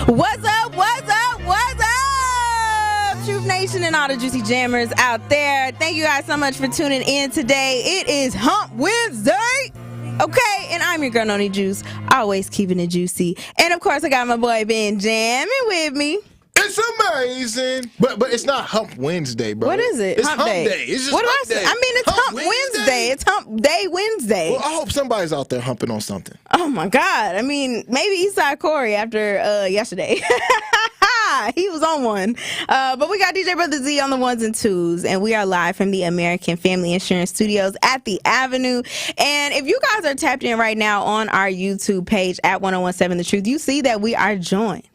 What's up? What's up? What's up? Truth Nation and all the juicy jammers out there. Thank you guys so much for tuning in today. It is Hump Wednesday. Okay, and I'm your girl, Noni Juice, always keeping it juicy. And of course, I got my boy Ben Jammin with me. It's amazing, but it's not Hump Wednesday, bro. What is it? It's Hump Day. It's just what Hump do I Day. say? I mean, it's Hump Wednesday. It's Hump Day Wednesday. Well, I hope somebody's out there humping on something. Oh my God! I mean, maybe Eastside Corey after yesterday. He was on one. But we got DJ Brother Z on the ones and twos, and we are live from the American Family Insurance Studios at the Avenue. And if you guys are tapped in right now on our YouTube page at 1017 The Truth, you see that we are joined.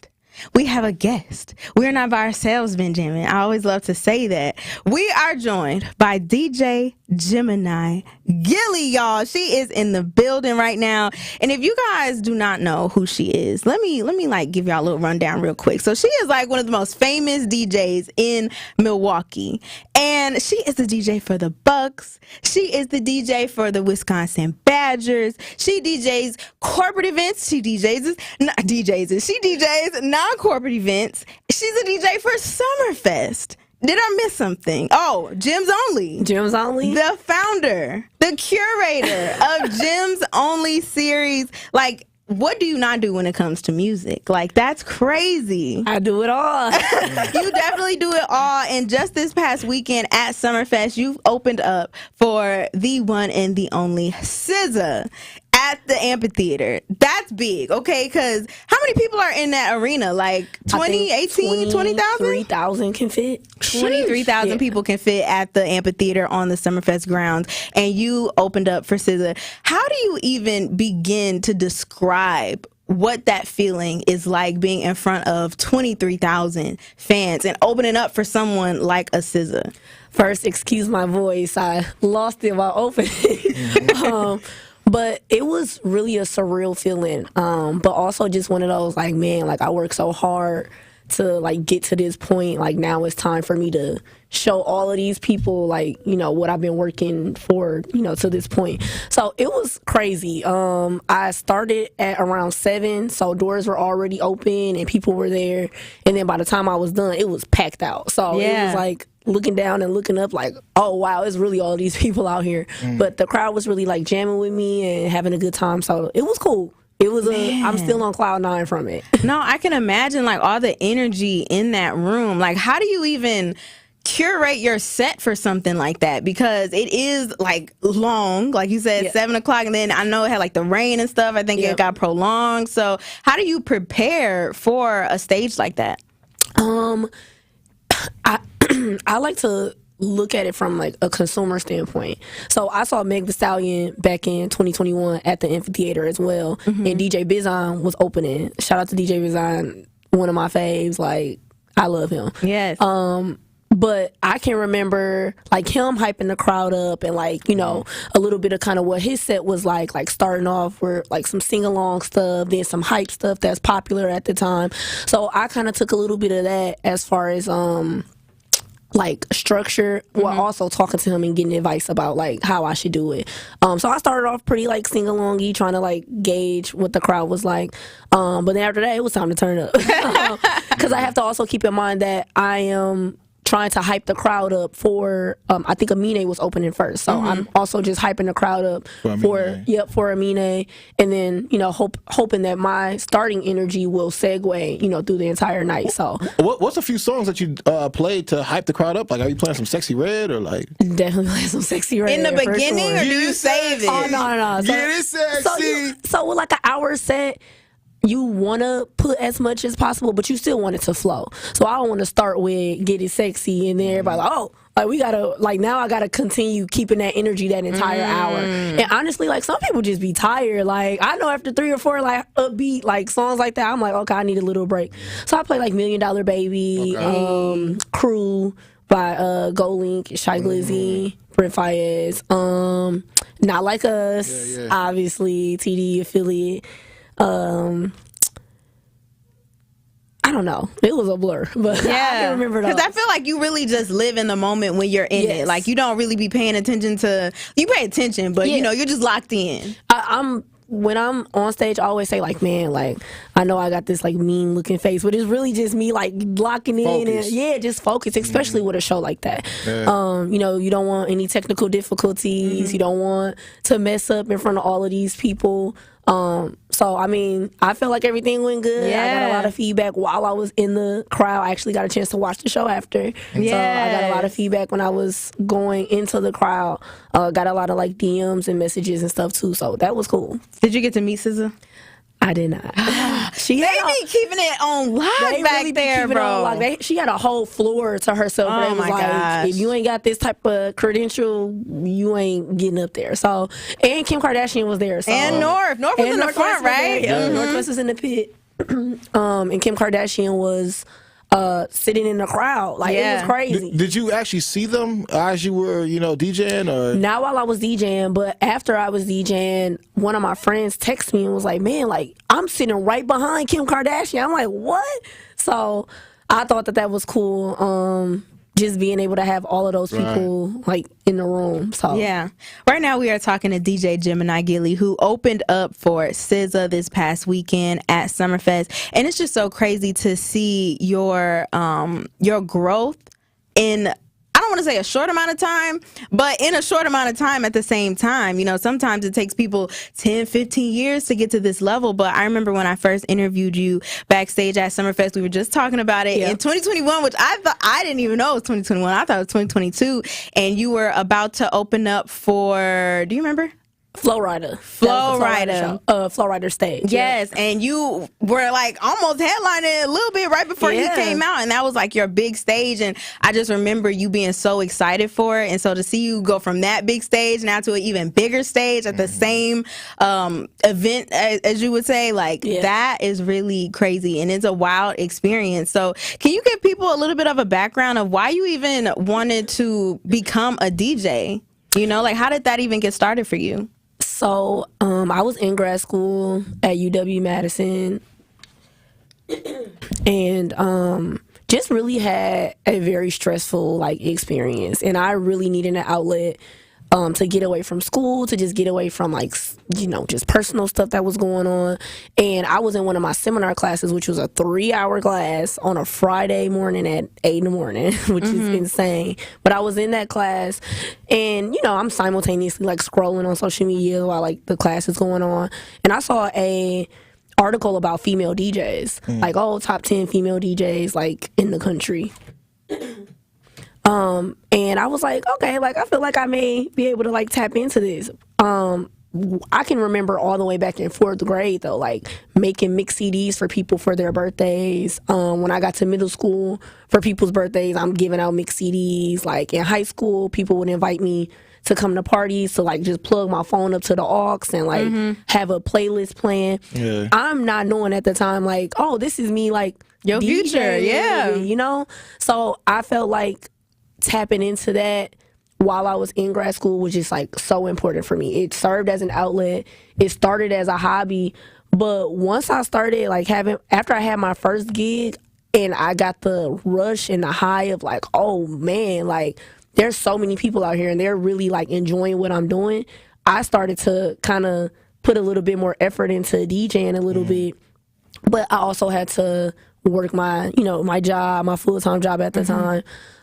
We have a guest. We're not by ourselves, Benjamin. I always love to say that. We are joined by DJ Gemini Gilly, y'all. She is in the building right now. And if you guys do not know who she is, let me like give y'all a little rundown real quick. So she is like one of the most famous DJs in Milwaukee. And she is the DJ for the Bucks. She is the DJ for the Wisconsin Badgers. She DJs corporate events. She DJs non-corporate events. She's a DJ for Summerfest. Did I miss something? Oh, Gems Only. Gems Only? The founder, the curator of Gems Only series. Like, what do you not do when it comes to music? Like, that's crazy. I do it all. You definitely do it all. And just this past weekend at Summerfest, you've opened up for the one and the only SZA at the amphitheater. That's big, okay? Because how many people are in that arena? Like 20,000? 23,000 can fit. 23,000 people can fit at the amphitheater on the Summerfest grounds, and you opened up for SZA. How do you even begin to describe what that feeling is like, being in front of 23,000 fans and opening up for someone like a SZA? First, excuse my voice. I lost it while opening. But it was really a surreal feeling. But also just one of those, like, man, like, I worked so hard to, like, get to this point. Like, now it's time for me to show all of these people, like, you know, what I've been working for, you know, to this point. So it was crazy. I started at around 7, so doors were already open and people were there. And then by the time I was done, it was packed out. So it was like looking down and looking up like, oh, wow, it's really all these people out here. But the crowd was really, like, jamming with me and having a good time. So it was cool. It was I'm still on cloud 9 from it. No, I can imagine, like, all the energy in that room. Like, how do you even curate your set for something like that? Because it is, like, long, like you said, 7 o'clock, and then I know it had, like, the rain and stuff. I think it got prolonged. So how do you prepare for a stage like that? I like to look at it from, like, a consumer standpoint. So I saw Meg Thee Stallion back in 2021 at the amphitheater as well, and DJ Bizon was opening. Shout out to DJ Bizon, one of my faves. Like, I love him. Yes. But I can remember, like, him hyping the crowd up and, like, you know, a little bit of kind of what his set was like starting off with, like, some sing-along stuff, then some hype stuff that's popular at the time. So I kind of took a little bit of that as far as like, structure, while also talking to him and getting advice about, like, how I should do it. So I started off pretty, like, sing-along-y, trying to, like, gauge what the crowd was like. But then after that, it was time to turn up. Because I have to also keep in mind that I am trying to hype the crowd up for, I think Amine was opening first. So I'm also just hyping the crowd up for Amine. And then, you know, hoping that my starting energy will segue, you know, through the entire night. So What's a few songs that you played to hype the crowd up? Like, are you playing some Sexy Red or, like? Definitely playing some Sexy Red. In the beginning, or do you save it? Oh, no. So, Get it sexy. So with, like, an hour set, you want to put as much as possible, but you still want it to flow. So I don't want to start with Get It Sexy and then everybody like, oh, like, we got to, like, now I got to continue keeping that energy that entire hour. And honestly, like, some people just be tired. Like, I know after 3 or 4, like, upbeat, like, songs like that, I'm like, okay, I need a little break. So I play, like, $1 Million Baby, Crew by Go Link, Shy Glizzy, Brent Fayez, Not Like Us, obviously, TD affiliate. I don't know. It was a blur, but I can remember those. Because I feel like you really just live in the moment when you're in it. Like, you don't really be paying attention to, you pay attention, but you know, you're just locked in. I'm when I'm on stage, I always say like, man, like I know I got this like mean looking face, but it's really just me like locking in and just focus, especially with a show like that. You know, you don't want any technical difficulties. You don't want to mess up in front of all of these people. So I mean, I feel like everything went good. I got a lot of feedback while I was in the crowd. I actually got a chance to watch the show after. So I got a lot of feedback when I was going into the crowd. Got a lot of like DMs and messages and stuff too. So that was cool. Did you get to meet SZA? I did not. They be keeping it on lock back there, bro. She had a whole floor to herself. Oh my gosh. If you ain't got this type of credential, you ain't getting up there. So, and Kim Kardashian was there. So. And North was in the front, right? Northwest was in the pit. And Kim Kardashian was sitting in the crowd. Like, it was crazy. Did you actually see them as you were, DJing? Or? Not while I was DJing, but after I was DJing, one of my friends texted me and was like, man, like, I'm sitting right behind Kim Kardashian. I'm like, what? So I thought that was cool. Just being able to have all of those people like in the room. So right now we are talking to DJ Gemini Gilly, who opened up for SZA this past weekend at Summerfest, and it's just so crazy to see your growth in, I don't want to say a short amount of time, but in a short amount of time at the same time. Sometimes it takes people 10, 15 years to get to this level. But I remember when I first interviewed you backstage at Summerfest, we were just talking about it in 2021, which I didn't even know it was 2021. I thought it was 2022. And you were about to open up for, do you remember? Flowrider stage. Yes, and you were like almost headlining a little bit right before he came out, and that was like your big stage. And I just remember you being so excited for it, and so to see you go from that big stage now to an even bigger stage at the same event, as you would say, like that is really crazy, and it's a wild experience. So can you give people a little bit of a background of why you even wanted to become a DJ? Like how did that even get started for you? So I was in grad school at UW-Madison and just really had a very stressful like experience, and I really needed an outlet to get away from school, to just get away from like just personal stuff that was going on. And I was in one of my seminar classes, which was a 3-hour class on a Friday morning at 8 in the morning, which is insane. But I was in that class, and I'm simultaneously like scrolling on social media while like the class is going on, and I saw a article about female DJs, like top 10 female DJs like in the country. And I was like, okay, like I feel like I may be able to like tap into this. I can remember all the way back in 4th grade though, like making mix CDs for people for their birthdays. When I got to middle school, for people's birthdays, I'm giving out mix CDs. Like in high school, people would invite me to come to parties to like just plug my phone up to the aux and like have a playlist playing. I'm not knowing at the time like, oh, this is me like your DJ, future, So I felt like tapping into that while I was in grad school was just like so important for me. It served as an outlet. It started as a hobby, but once I started like after I had my first gig and I got the rush and the high of like, oh man, like there's so many people out here and they're really like enjoying what I'm doing, I started to kind of put a little bit more effort into DJing a little bit. But I also had to work my my full-time job at the time.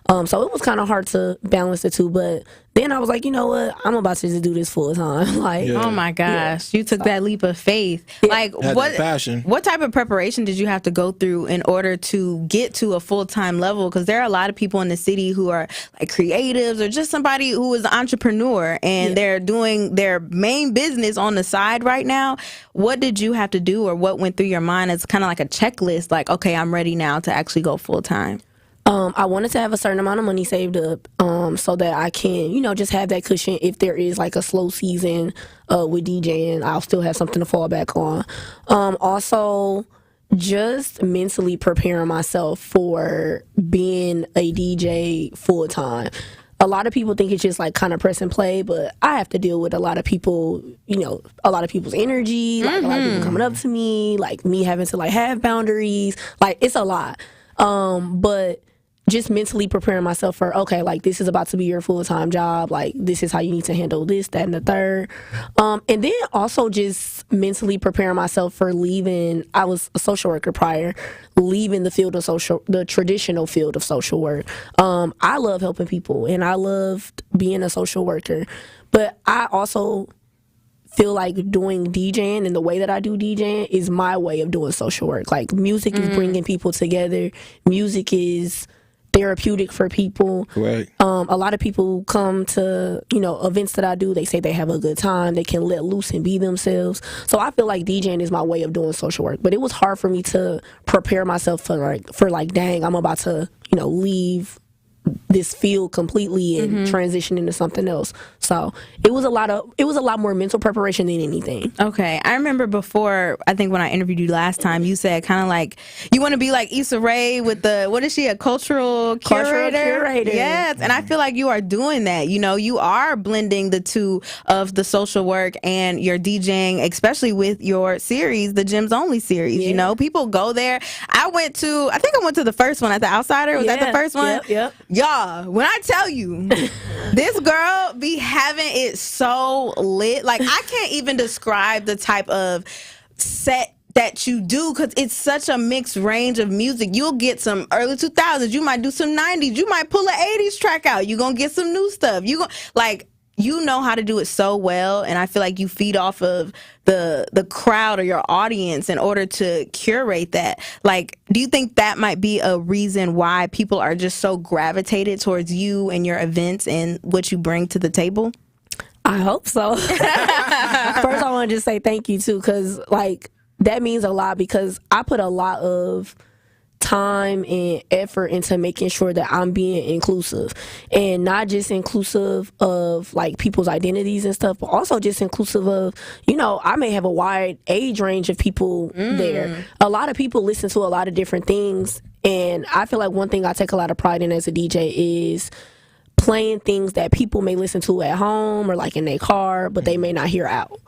So it was kind of hard to balance the two, but then I was like, you know what? I'm about to just do this full time. Like, oh my gosh, you took that leap of faith. Like, what type of preparation did you have to go through in order to get to a full-time level? Because there are a lot of people in the city who are like creatives or just somebody who is an entrepreneur and they're doing their main business on the side right now. What did you have to do, or what went through your mind as kind of like a checklist? Like, okay, I'm ready now to actually go full-time. I wanted to have a certain amount of money saved up so that I can, just have that cushion if there is like a slow season with DJing. I'll still have something to fall back on. Also, just mentally preparing myself for being a DJ full time. A lot of people think it's just like kind of press and play, but I have to deal with a lot of people, a lot of people's energy, like a lot of people coming up to me, like me having to like have boundaries. Like it's a lot. But just mentally preparing myself for, okay, like this is about to be your full-time job, like this is how you need to handle this, that, and the third. And then also just mentally preparing myself for leaving. I was a social worker prior, leaving the traditional field of social work. I love helping people and I loved being a social worker, but I also feel like doing DJing and the way that I do DJing is my way of doing social work. Like music is bringing people together. Music is therapeutic for people. Right. A lot of people come to, events that I do. They say they have a good time. They can let loose and be themselves. So I feel like DJing is my way of doing social work. But it was hard for me to prepare myself for dang, I'm about to, leave this field completely and transition into something else. So it was a lot more mental preparation than anything. Okay. I remember before, I think when I interviewed you last time, you said kind of like you want to be like Issa Rae with what is she, a cultural curator? Yes. And I feel like you are doing that. You are blending the two of the social work and your DJing, especially with your series, the Gems Only series. Yeah. People go there. I went to the first one at the Outsider. Was that the first one? Yep. Y'all, when I tell you, this girl be having it so lit. Like, I can't even describe the type of set that you do because it's such a mixed range of music. You'll get some early 2000s. You might do some 90s. You might pull an 80s track out. You're going to get some new stuff. You know how to do it so well, and I feel like you feed off of the crowd or your audience in order to curate that. Like, do you think that might be a reason why people are just so gravitated towards you and your events and what you bring to the table? I hope so. First, I want to just say thank you, too, because, that means a lot because I put a lot of time and effort into making sure that I'm being inclusive, and not just inclusive of people's identities and stuff, but also just inclusive of, I may have a wide age range of people there. A lot of people listen to a lot of different things, and I feel like one thing I take a lot of pride in as a DJ is playing things that people may listen to at home or in their car, but they may not hear out.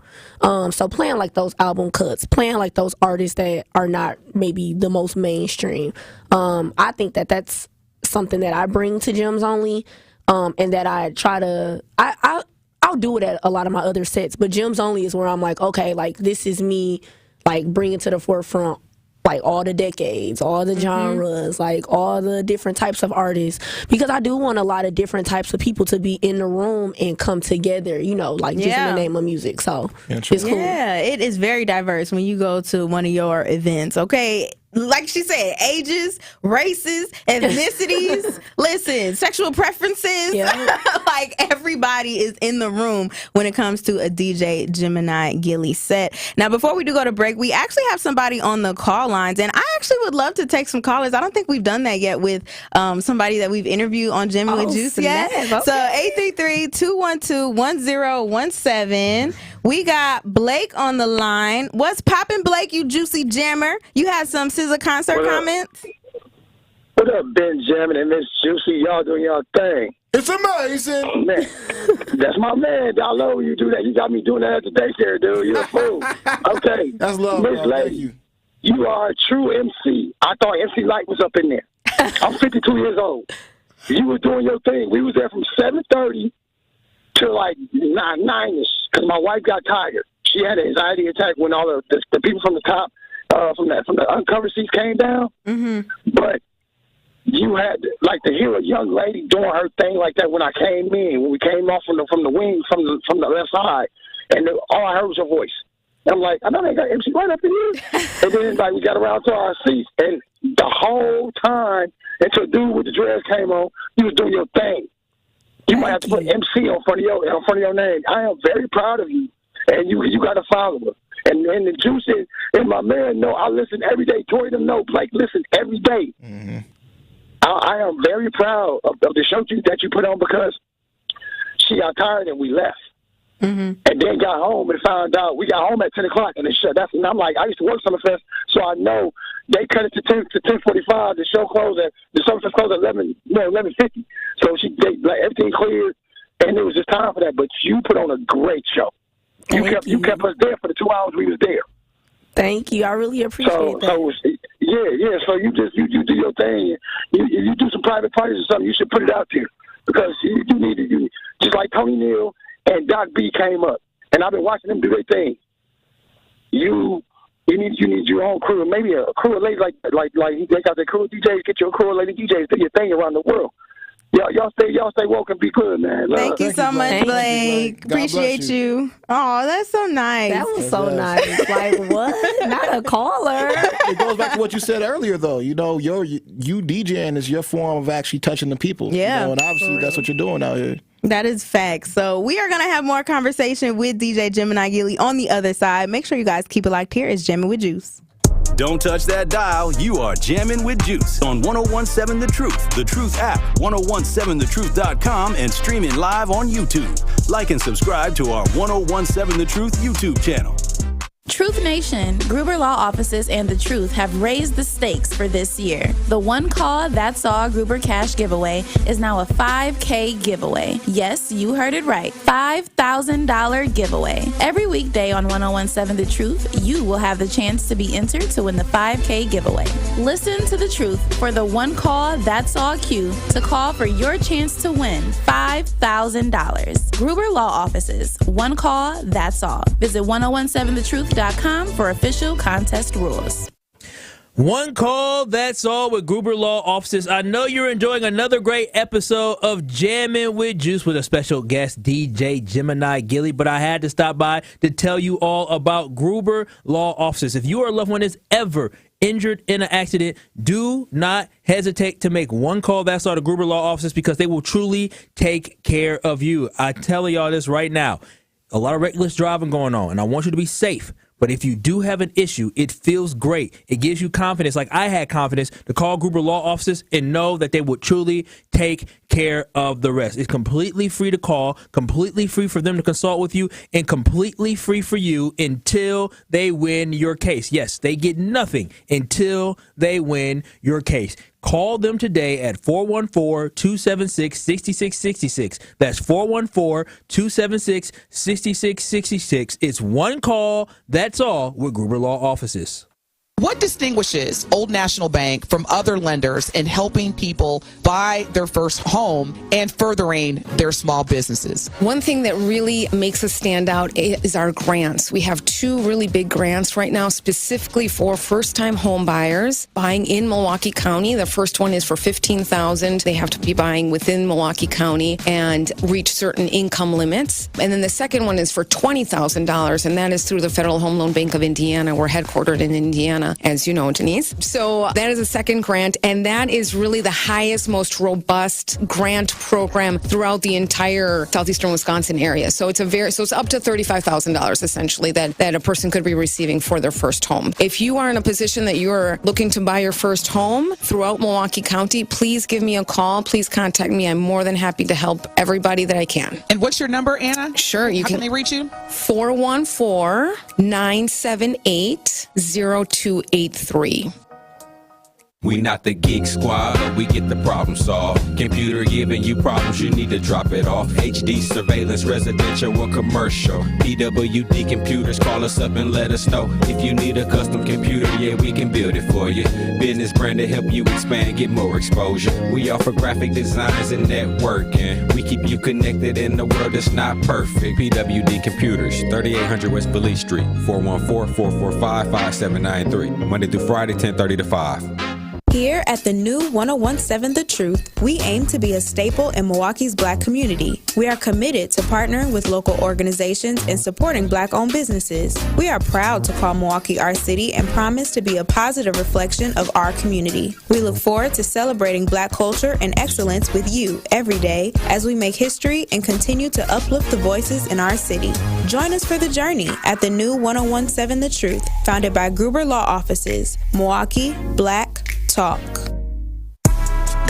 So playing those album cuts, playing those artists that are not maybe the most mainstream. I think that that's something that I bring to Gems Only, and that I try to, I'll do it at a lot of my other sets, but Gems Only is where I'm okay, this is me, bringing to the forefront all the decades, all the genres, all the different types of artists, because I do want a lot of different types of people to be in the room and come together, just in the name of music. So it's cool. Yeah, it is very diverse when you go to one of your events, okay? Like she said, ages, races, ethnicities, listen, sexual preferences. Yeah. Everybody is in the room when it comes to a DJ Gemini Gilly set. Now, before we do go to break, we actually have somebody on the call lines, and I actually would love to take some callers. I don't think we've done that yet with somebody that we've interviewed on Gemmin with Juice yet. Okay. So 833-212-1017. We got Blake on the line. What's poppin', Blake, you juicy jammer? You had some SZA concert comments? What up, Ben Jammin and Miss Juicy? Y'all doing y'all thing. It's amazing. Oh, man. That's my man. I love when you do that. You got me doing that at the daycare, dude. You're a fool. Okay. That's love, Miss Lady, you are a true MC. I thought MC Light was up in there. I'm 52 years old. You were doing your thing. We was there from 7:30 to 9-ish because my wife got tired. She had an anxiety attack when all the people from the top, from the uncovered seats came down. Mm-hmm. But you had to hear a young lady doing her thing like that when I came in, when we came off from the wing from the left side, and all I heard was her voice. And I'm like, I know they got MC right up in here. And then we got around to our seats, and the whole time until dude with the dreads came on, you was doing your thing. You might have to put MC on front of your name. I am very proud of you, and you got a follower. And the Juice and my man know I listen every day. Tori them know Blake listen every day. Mm-hmm. I am very proud of the show that you put on because she got tired and we left. Mm-hmm. And then got home and found out we got home at 10 o'clock and it shut. And I'm like, I used to work Summerfest, so I know they cut it to 10:45. The show closed at the Summerfest closed at 11:50. So everything cleared, and it was just time for that. But you put on a great show. You kept us there for the 2 hours we was there. Thank you. I really appreciate that. So Yeah. So you do your thing. You do some private parties or something. You should put it out there because you need to. Just like Tony Neal and Doc B came up, and I've been watching them do their thing. You need your own crew, maybe a crew of ladies like they got their crew of DJs. Get your crew of lady DJs, do your thing around the world. Y'all stay woke and be good, man. Thank you so much, Blake. Appreciate you. Oh, that's so nice. That was so nice. Like, what? Not a caller. It goes back to what you said earlier, though. You DJing is your form of actually touching the people. Yeah. And obviously that's what you're doing out here. That is facts. So we are going to have more conversation with DJ Gemini Gilly on the other side. Make sure you guys keep it locked here. It's Jammin' with Juice. Don't touch that dial. You are jamming with Juice on 1017 The Truth, The Truth app, 1017thetruth.com, and streaming live on YouTube. Like and subscribe to our 1017 The Truth YouTube channel. Truth Nation, Gruber Law Offices and The Truth have raised the stakes for this year. The One Call That's All Gruber Cash giveaway is now a $5K giveaway. Yes, you heard it right. $5,000 giveaway. Every weekday on 1017 The Truth, you will have the chance to be entered to win the $5K giveaway. Listen to The Truth for the One Call That's All cue to call for your chance to win $5,000. Gruber Law Offices, One Call That's All. Visit 1017thetruth.com for official contest rules. One call, that's all with Gruber Law Offices. I know you're enjoying another great episode of Jammin' with Juice with a special guest, DJ Gemini Gilly, but I had to stop by to tell you all about Gruber Law Offices. If you or a loved one is ever injured in an accident, do not hesitate to make one call, that's all, to Gruber Law Offices, because they will truly take care of you. I tell y'all this right now. A lot of reckless driving going on, and I want you to be safe. But if you do have an issue, it feels great. It gives you confidence, like I had confidence, to call Gruber Law Offices and know that they would truly take care of the rest. It's completely free to call, completely free for them to consult with you, and completely free for you until they win your case. Yes, they get nothing until they win your case. Call them today at 414-276-6666. That's 414-276-6666. It's one call, that's all, with Gruber Law Offices. What distinguishes Old National Bank from other lenders in helping people buy their first home and furthering their small businesses? One thing that really makes us stand out is our grants. We have two really big grants right now specifically for first-time home buyers buying in Milwaukee County. The first one is for $15,000. They have to be buying within Milwaukee County and reach certain income limits. And then the second one is for $20,000, and that is through the Federal Home Loan Bank of Indiana. We're headquartered in Indiana, as you know, Denise. So that is a second grant, and that is really the highest, most robust grant program throughout the entire southeastern Wisconsin area. So it's it's up to $35,000 essentially that a person could be receiving for their first home. If you are in a position that you're looking to buy your first home throughout Milwaukee County, please give me a call. Please contact me. I'm more than happy to help everybody that I can. And what's your number, Anna? Sure. How can they reach you? 414-978-0283. We not the geek squad, but we get the problem solved. Computer giving you problems, you need to drop it off. HD surveillance, residential or commercial. PWD computers, call us up and let us know. If you need a custom computer, yeah, we can build it for you. Business brand to help you expand, get more exposure. We offer graphic designs and networking. We keep you connected in the world that's not perfect. PWD Computers, 3800 West Police Street, 414-445-5793. Monday through Friday, 10:30 to 5. Here at the new 1017 The Truth, we aim to be a staple in Milwaukee's Black community. We are committed to partnering with local organizations and supporting Black-owned businesses. We are proud to call Milwaukee our city and promise to be a positive reflection of our community. We look forward to celebrating Black culture and excellence with you every day as we make history and continue to uplift the voices in our city. Join us for the journey at the new 1017 The Truth, founded by Gruber Law Offices, Milwaukee Black Talk.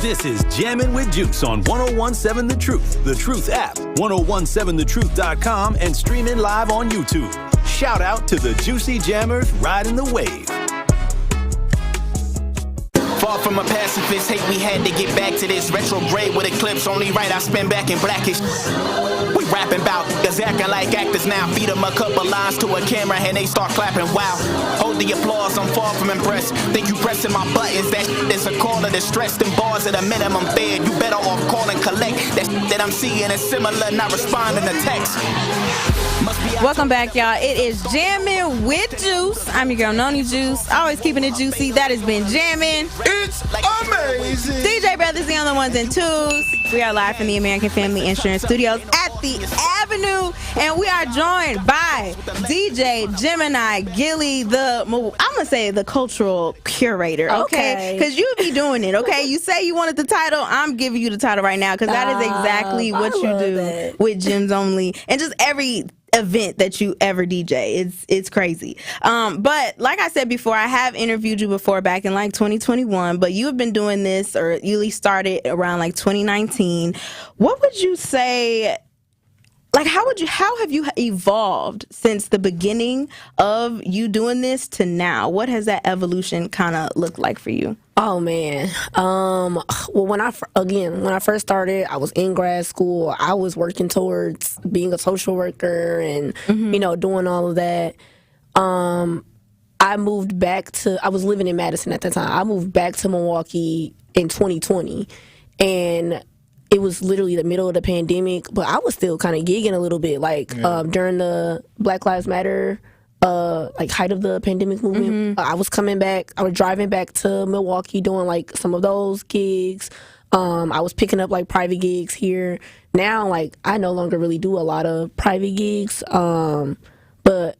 This is Jammin' with Juice on 1017 The Truth, The Truth app, 1017thetruth.com, and streaming live on YouTube. Shout out to the Juicy Jammers riding the wave. Far from a pacifist, hate we had to get back to this. Retrograde with eclipse, only right I spin back in blackish. We rapping about the acting like actors now. Feed them a couple lines to a camera and they start clapping. Wow, hold the applause, I'm far from impressed. Think you pressing my buttons, that is a call of distress. Them bars at a minimum fed, you better off call and collect. That I'm seeing is similar, not responding to text. Welcome back, y'all. It is Jammin' with Juice. I'm your girl, Noni Juice. Always keeping it juicy. That has been Jammin'. It's amazing. DJ Brothers, the on the ones and twos. We are live from the American Family Insurance Studios at the Avenue, and we are joined by DJ Gemini Gilly, I'm gonna say the cultural curator, okay? Because you be doing it, okay? You say you wanted the title, I'm giving you the title right now, because that is exactly what you do with Gems Only, and just every event that you ever DJ. It's crazy. But like I said before, I have interviewed you before back in like 2021, but you have been doing this, or you at least started around like 2019. What would you say, like how have you evolved since the beginning of you doing this to now? What has that evolution kind of looked like for you? Oh man. Well, when I first started, I was in grad school. I was working towards being a social worker and doing all of that. I moved back I was living in Madison at the time. I moved back to Milwaukee in 2020, and it was literally the middle of the pandemic, but I was still kind of gigging a little bit, during the Black Lives Matter height of the pandemic movement. I was coming back. I was driving back to Milwaukee doing like some of those gigs. I was picking up like private gigs here. Now, like, I no longer really do a lot of private gigs. But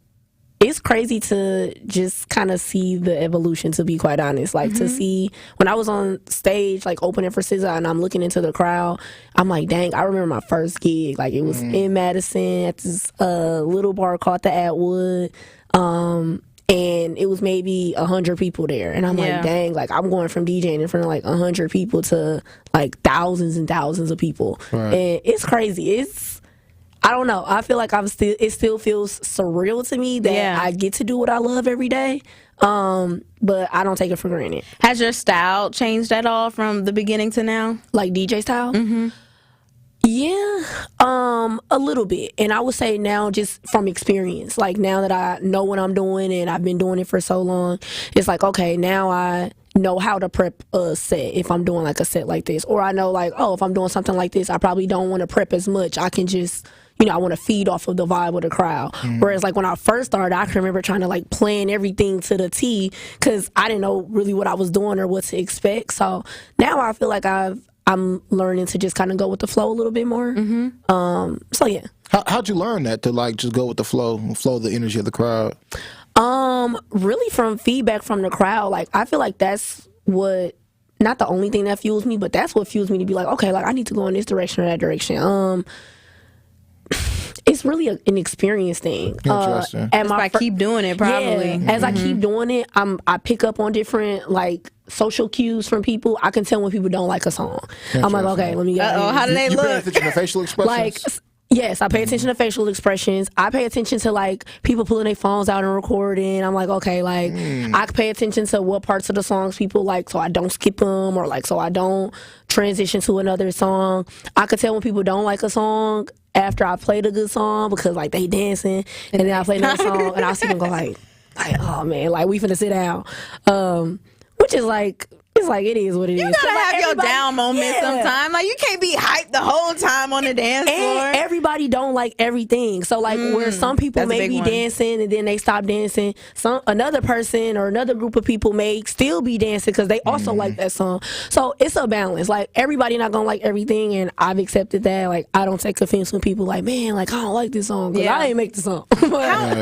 it's crazy to just kind of see the evolution, to be quite honest. Like, to see when I was on stage, like, opening for SZA, and I'm looking into the crowd, I'm like, dang, I remember my first gig. Like, it was in Madison at this little bar called the Atwood. And it was maybe 100 people there. And I'm like, dang, like, I'm going from DJing in front of like 100 people to like thousands and thousands of people. Right. And it's crazy. I don't know. I feel like it still feels surreal to me that I get to do what I love every day. But I don't take it for granted. Has your style changed at all from the beginning to now? Like DJ style? Yeah, a little bit. And I would say now, just from experience, like now that I know what I'm doing and I've been doing it for so long, it's like, okay, now I know how to prep a set if I'm doing like a set like this. Or I know like, oh, if I'm doing something like this, I probably don't want to prep as much. I can just, I want to feed off of the vibe of the crowd. Whereas like when I first started, I can remember trying to like plan everything to the T because I didn't know really what I was doing or what to expect. So now I feel like I'm learning to just kind of go with the flow a little bit more. So yeah. How'd you learn that, to like just go with the flow the energy of the crowd? Really from feedback from the crowd. Like, I feel like that's what, not the only thing that fuels me, but that's what fuels me to be like, okay, like I need to go in this direction or that direction. It's really an experience thing. Interesting. As I keep doing it, probably. Yeah, as I keep doing it, I pick up on different like social cues from people. I can tell when people don't like a song. I'm like, okay, let me get how do they look? You pay attention to facial expressions? Like, yes, I pay attention to facial expressions. I pay attention to like people pulling their phones out and recording. I'm like, okay, like I pay attention to what parts of the songs people like, so I don't skip them, or like so I don't transition to another song. I could tell when people don't like a song after I played a good song because like they dancing, and then I play another song and I see them go like, oh man, like we finna sit down, which is like. It's like, it is what it is. You gotta have your down moment sometime. Like, you can't be hyped the whole time on the dance floor. And everybody don't like everything. So, like, where some people may be dancing and then they stop dancing, another person or another group of people may still be dancing because they also like that song. So, it's a balance. Like, everybody not gonna like everything, and I've accepted that. Like, I don't take offense when people like, man, like, I don't like this song because I didn't make the song.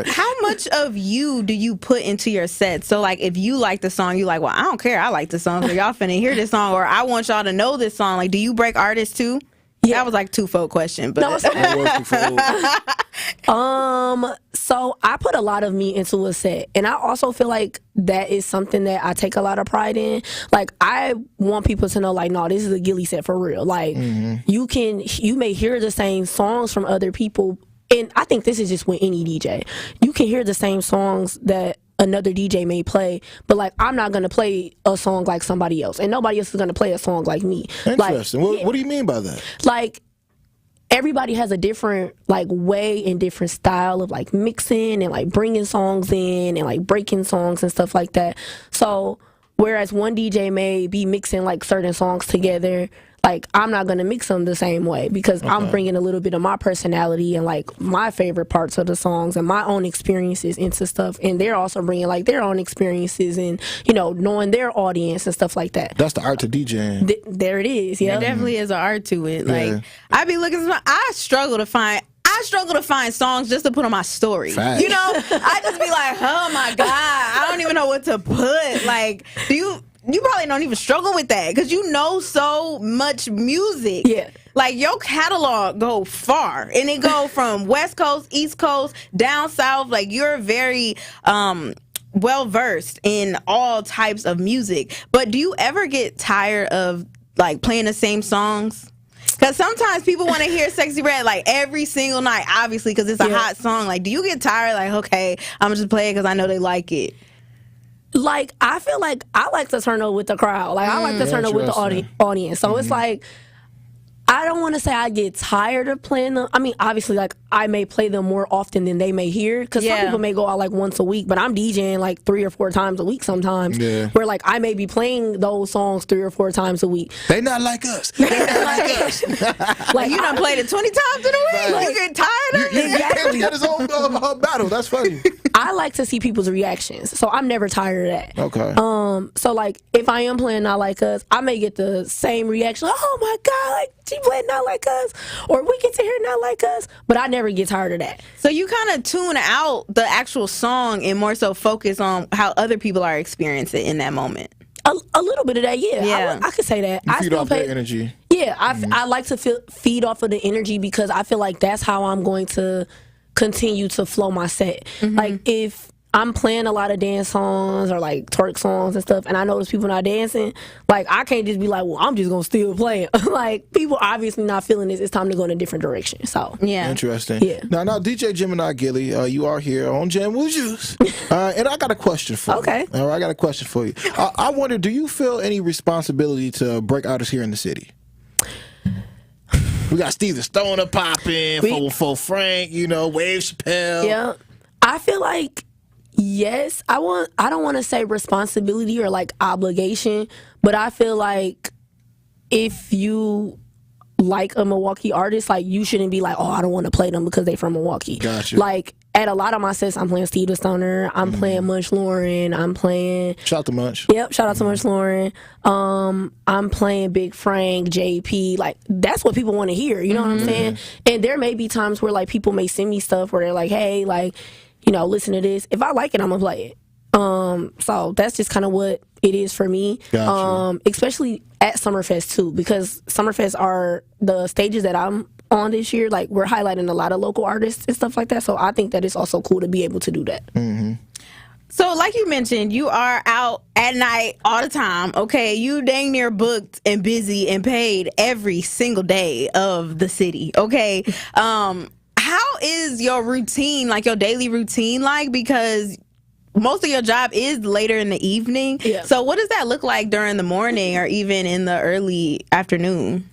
How much of you do you put into your set? So, like, if you like the song, you like, well, I don't care. I like the song. So y'all finna hear this song, or I want y'all to know this song. Like, do you break artists too? Yeah. That was like twofold question, but no, so I put a lot of me into a set, and I also feel like that is something that I take a lot of pride in. Like, I want people to know, like, no, this is a Gilly set for real. Like, you may hear the same songs from other people, and I think this is just with any DJ. You can hear the same songs that another DJ may play, but like I'm not gonna play a song like somebody else, and nobody else is gonna play a song like me. Interesting. Like, what do you mean by that? Like, everybody has a different like way and different style of like mixing and like bringing songs in and like breaking songs and stuff like that. So whereas one DJ may be mixing like certain songs together, like I'm not gonna mix them the same way because I'm bringing a little bit of my personality and like my favorite parts of the songs and my own experiences into stuff, and they're also bringing like their own experiences and knowing their audience and stuff like that. That's the art to DJing. There it is. Yeah, There definitely is an art to it. Like I be looking, I struggle to find songs just to put on my story. Facts. I just be like, oh my God, I don't even know what to put. Like, you probably don't even struggle with that because you know so much music. Yeah. Like your catalog go far and it go from West Coast, East Coast, down South. Like you're very well versed in all types of music. But do you ever get tired of like playing the same songs? Because sometimes people want to hear Sexy Red like every single night, obviously, because it's a hot song. Like, do you get tired? Like, okay, I'm just play it because I know they like it. Like, I feel like I like to turn up with the crowd. Like, I like to turn up with the audience. So it's like, I don't want to say I get tired of playing them. I mean, obviously, like, I may play them more often than they may hear. Because some people may go out, like, once a week. But I'm DJing, like, 3 or 4 times a week sometimes. Yeah. Where, like, I may be playing those songs 3 or 4 times a week. They not like us. They not like us. Like, you done played it 20 times in a week? Like, you get tired of it? Exactly. Got his own battle. That's funny. I like to see people's reactions. So I'm never tired of that. Okay. So, like, if I am playing Not Like Us, I may get the same reaction. Oh, my God, like, she played Not Like Us. Or we get to hear Not Like Us. But I never get tired of that. So you kind of tune out the actual song and more so focus on how other people are experiencing it in that moment. A little bit of that, yeah. I could say that. You feed off their energy. Yeah, I like to feed off of the energy because I feel like that's how I'm going to continue to flow my set. Like, if I'm playing a lot of dance songs or like twerk songs and stuff, and I notice people not dancing, like I can't just be like, well, I'm just gonna still play it. Like, people obviously not feeling this. It's time to go in a different direction. So interesting. Yeah. Now, DJ Gemini Gilly, you are here on Jam with Juice, and I got a question for you. Okay. All right, I got a question for you. I wonder, do you feel any responsibility to break artists here in the city? We got Steven Stoner popping, for Frank, Wave Chappelle. Yeah, I feel like. Yes, I don't want to say responsibility or like obligation, but I feel like if you like a Milwaukee artist, like you shouldn't be like, oh, I don't want to play them because they from Milwaukee. Gotcha. Like at a lot of my sets, I'm playing Steven Stoner, I'm playing Munch Lauren, I'm playing. Shout out to Munch. Yep, shout out to Munch Lauren. I'm playing Big Frank, JP. Like that's what people want to hear. You know what I'm saying? And there may be times where like people may send me stuff where they're like, hey, like. Listen to this. If I like it, I'm gonna play it. So that's just kind of what it is for me. Gotcha. Especially at Summerfest too, because Summerfest are the stages that I'm on this year. Like we're highlighting a lot of local artists and stuff like that. So I think that it's also cool to be able to do that. So like you mentioned, you are out at night all the time. Okay, you dang near booked and busy and paid every single day of the city. Okay. How is your routine, like your daily routine like? Because most of your job is later in the evening. Yeah. So what does that look like during the morning or even in the early afternoon?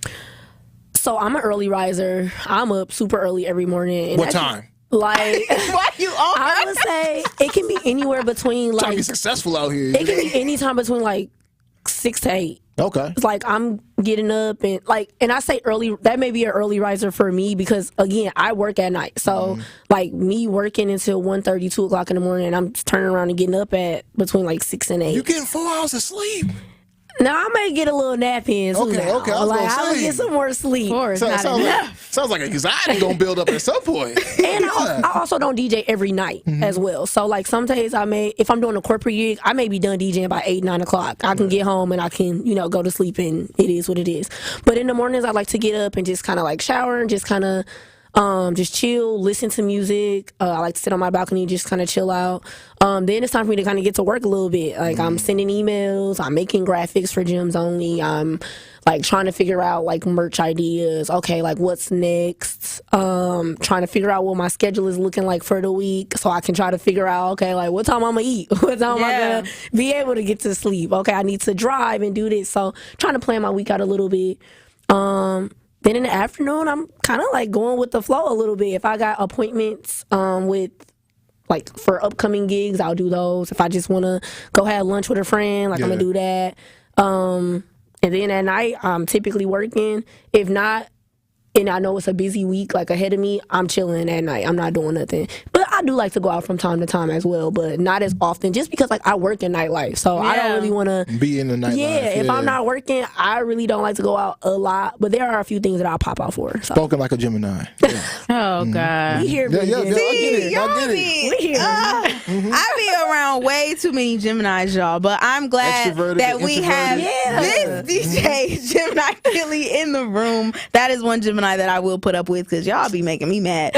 So I'm an early riser. I'm up super early every morning. And What time? Like, why you on? I would say it can be anywhere between Trying to be like, successful out here. it can be any time between like 6 to 8. Okay. It's like I'm getting up and I say early, that may be an early riser for me because again, I work at night. So like me working until 1:30, 2 o'clock in the morning, and I'm just turning around and getting up at between like 6 and 8. You getting 4 hours of sleep? Now I may get a little nap in too. Okay, now. okay, I was like gonna I will say. get some more sleep. Sounds like anxiety gonna build up at some point. And I also don't DJ every night as well. So like some days if I'm doing a corporate gig, I may be done DJing by 8, 9 o'clock. I can get home and I can, go to sleep and it is what it is. But in the mornings I like to get up and just kind of like shower and just kind of just chill, listen to music. I like to sit on my balcony, just kind of chill out. Then it's time for me to kind of get to work a little bit. Like I'm sending emails, I'm making graphics for Gyms Only. I'm like trying to figure out like merch ideas. Okay, like what's next? Trying to figure out what my schedule is looking like for the week, so I can try to figure out, okay, like what time I'm gonna eat, what time am I gonna be able to get to sleep. Okay, I need to drive and do this. So trying to plan my week out a little bit. Then in the afternoon, I'm kind of like going with the flow a little bit. If I got appointments with like for upcoming gigs, I'll do those. If I just want to go have lunch with a friend, like I'm gonna do that. And then at night, I'm typically working. If not, and I know it's a busy week like ahead of me, I'm chilling at night. I'm not doing nothing. But I do like to go out from time to time as well, but not as often just because like I work in nightlife. So I don't really want to be in the nightlife. Yeah, if I'm not working, I really don't like to go out a lot. But there are a few things that I'll pop out for. So. Spoken like a Gemini. Yeah. Oh, God. We here, I get it. We here. I be around way too many Geminis, y'all, but I'm glad that we have this DJ Gemini Gilly in the room. That is one Gemini that I will put up with because y'all be making me mad.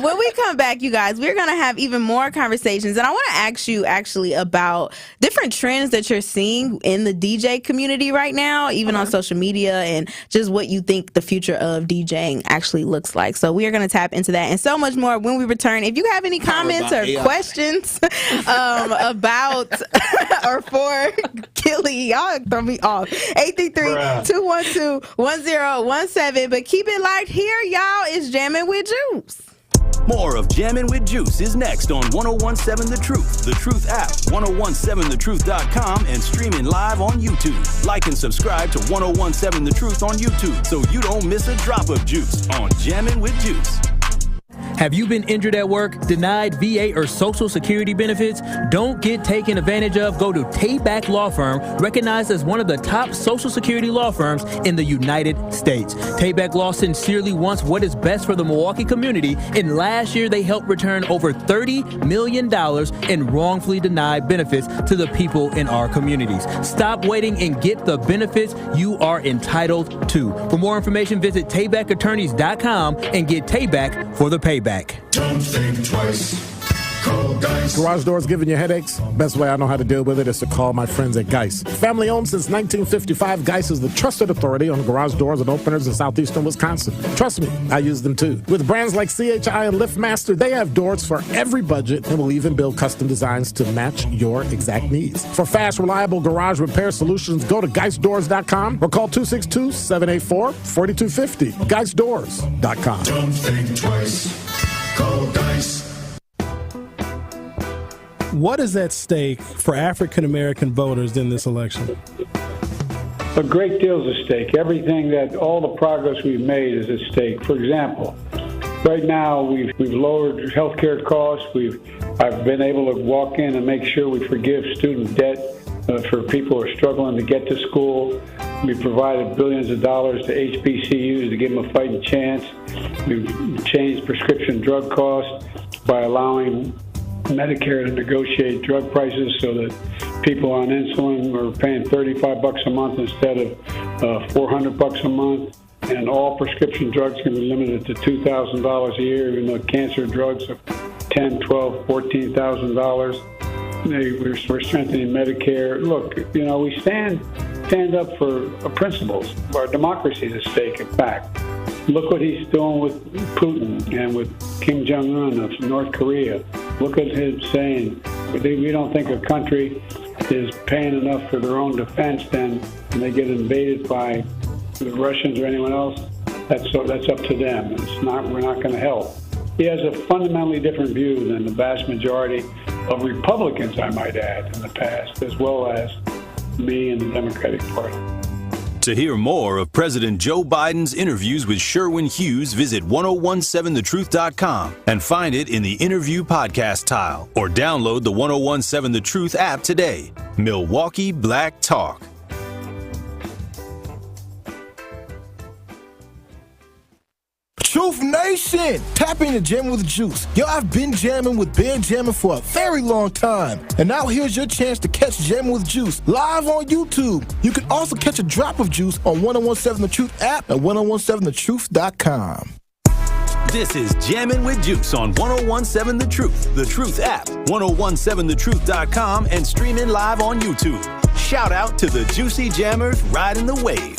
When we come back, you guys, we're going to have even more conversations. And I want to ask you actually about different trends that you're seeing in the DJ community right now, even on social media, and just what you think the future of DJing actually looks like. So we are going to tap into that and so much more when we return. If you have any comments or questions about or for Gilly, y'all throw me off. 833-212-1017. But keep it locked here, y'all. It's Jammin' with Juice. More of Jammin' with Juice is next on 1017 The Truth, The Truth app, 1017thetruth.com, and streaming live on YouTube. Like and subscribe to 1017 The Truth on YouTube so you don't miss a drop of juice on Jammin' with Juice. Have you been injured at work, denied VA or Social Security benefits? Don't get taken advantage of. Go to Tayback Law Firm, recognized as one of the top Social Security law firms in the United States. Tayback Law sincerely wants what is best for the Milwaukee community, and last year they helped return over $30 million in wrongfully denied benefits to the people in our communities. Stop waiting and get the benefits you are entitled to. For more information, visit TaybackAttorneys.com and get Tayback for the payback. Don't think twice. Call Geis. Garage doors giving you headaches? Best way I know how to deal with it is to call my friends at Geis. Family owned since 1955, Geis is the trusted authority on garage doors and openers in southeastern Wisconsin. Trust me, I use them too. With brands like CHI and LiftMaster, they have doors for every budget and will even build custom designs to match your exact needs. For fast, reliable garage repair solutions, go to GeisDoors.com or call 262-784-4250. GeisDoors.com. Don't think twice. Call Geis. What is at stake for African American voters in this election? A great deal is at stake. All the progress we've made is at stake. For example, right now we've lowered health care costs. I've been able to walk in and make sure we forgive student debt for people who are struggling to get to school. We provided billions of dollars to HBCUs to give them a fighting chance. We've changed prescription drug costs by allowing Medicare to negotiate drug prices so that people on insulin are paying $35 a month instead of $400 a month. And all prescription drugs can be limited to $2,000 a year, even though cancer drugs are $10,000, $12,000, $14,000. We're strengthening Medicare. Look, we stand up for principles. Our democracy is at stake, in fact. Look what he's doing with Putin and with Kim Jong-un of North Korea. Look at him saying, we don't think a country is paying enough for their own defense, then when they get invaded by the Russians or anyone else, that's up to them. We're not going to help. He has a fundamentally different view than the vast majority of Republicans, I might add, in the past, as well as me and the Democratic Party. To hear more of President Joe Biden's interviews with Sherwin Hughes, visit 1017thetruth.com and find it in the interview podcast tile, or download the 1017 The Truth app today. Milwaukee Black Talk. Truth Nation! Tap into Jammin' with Juice. Yo, I've been jamming with Ben Jammin for a very long time. And now here's your chance to catch Jammin' with Juice live on YouTube. You can also catch a drop of juice on 1017 The Truth app at 1017thetruth.com. This is Jammin' with Juice on 1017 The Truth app, 1017thetruth.com, and streaming live on YouTube. Shout out to the Juicy Jammers riding the wave.